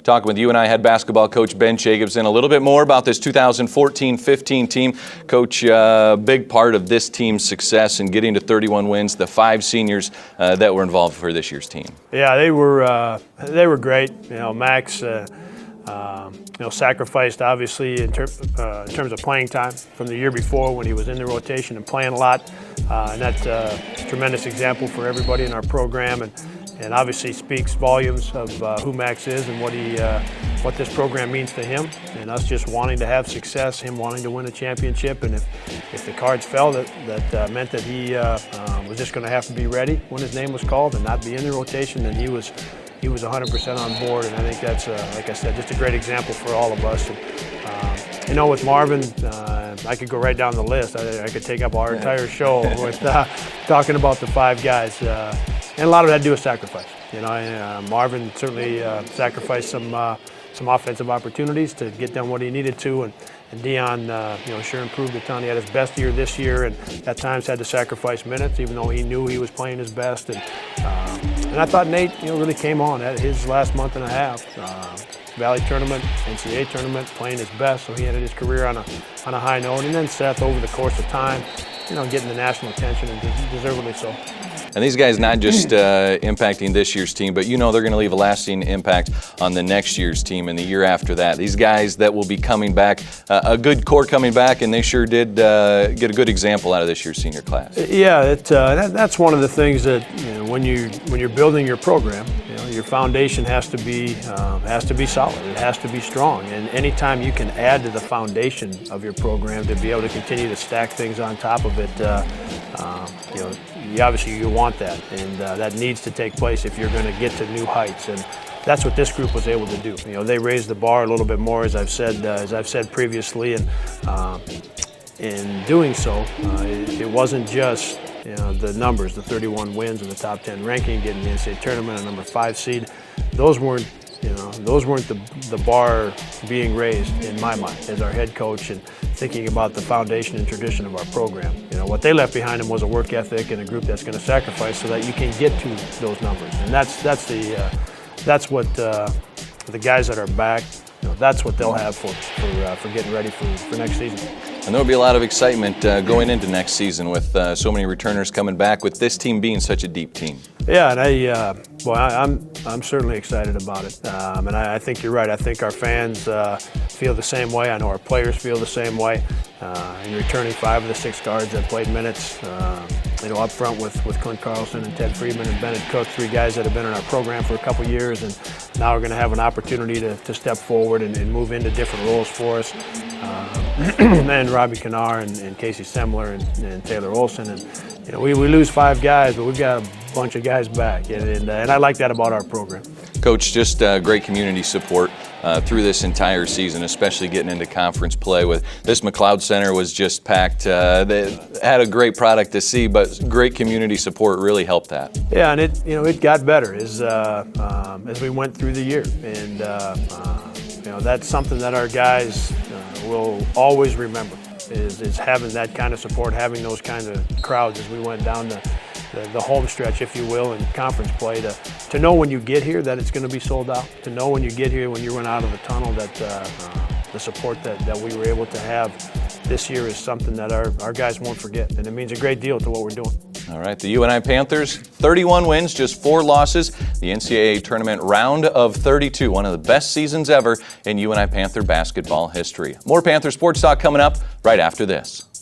talking with UNI head basketball coach Ben Jacobson a little bit more about this 2014-15 team. Coach, big part of this team's success in getting to 31 wins, the 5 seniors that were involved for this year's team. Yeah, they were great. Max sacrificed obviously in terms of playing time from the year before when he was in the rotation and playing a lot, and that's a tremendous example for everybody in our program, and obviously speaks volumes of who Max is and what this program means to him, and us just wanting to have success, him wanting to win a championship. And if the cards fell, that meant that he was just going to have to be ready when his name was called and not be in the rotation, then he was 100% on board. And I think that's, like I said, just a great example for all of us. And, with Marvin, I could go right down the list. I could take up our entire show with talking about the 5 guys. And a lot of that had to do with sacrifice. Marvin certainly sacrificed some offensive opportunities to get done what he needed to, and Dion, sure improved a ton. He had his best year this year, and at times had to sacrifice minutes, even though he knew he was playing his best. And I thought Nate, really came on at his last month and a half. Valley tournament, NCAA tournament, playing his best, so he ended his career on a high note. And then Seth, over the course of time, getting the national attention, and deservedly so. And these guys not just impacting this year's team, but they're going to leave a lasting impact on the next year's team and the year after that. These guys that will be coming back, a good core coming back, and they sure did get a good example out of this year's senior class. Yeah, that's one of the things that when you're building your program, your foundation has to be solid. It has to be strong. And anytime you can add to the foundation of your program to be able to continue to stack things on top of it, obviously you want that, and that needs to take place if you're going to get to new heights. And that's what this group was able to do. They raised the bar a little bit more, as I've said previously, and in doing so, it wasn't just the numbers, the 31 wins and the top 10 ranking, getting the NCAA tournament, a number 5 seed. Those weren't the bar being raised in my mind as our head coach, and thinking about the foundation and tradition of our program. What they left behind them was a work ethic and a group that's going to sacrifice so that you can get to those numbers. And that's what the guys that are back, that's what they'll have for getting ready for next season. And there'll be a lot of excitement going into next season with so many returners coming back, with this team being such a deep team. Yeah, and I'm certainly excited about it, and I think you're right. I think our fans feel the same way. I know our players feel the same way. And returning 5 of the 6 guards that played minutes, up front with Clint Carlson and Ted Friedman and Bennett Cook, 3 guys that have been in our program for a couple years, and now we're going to have an opportunity to step forward and move into different roles for us. And Robbie Kennard and Casey Semler and Taylor Olson, and we lose 5 guys, but we've got a bunch of guys back, and I like that about our program. Coach, just great community support through this entire season, especially getting into conference play. With this McLeod Center was just packed. They had a great product to see, but great community support really helped that. Yeah, and it got better as we went through the year, and that's something that our guys will always remember, is having that kind of support, having those kind of crowds as we went down the home stretch, if you will, in conference play, to know when you get here that it's going to be sold out, to know when you get here, when you run out of the tunnel, that the support that we were able to have this year is something that our guys won't forget, and it means a great deal to what we're doing. All right, the UNI Panthers, 31 wins, just 4 losses. The NCAA tournament round of 32, one of the best seasons ever in UNI Panther basketball history. More Panther Sports Talk coming up right after this.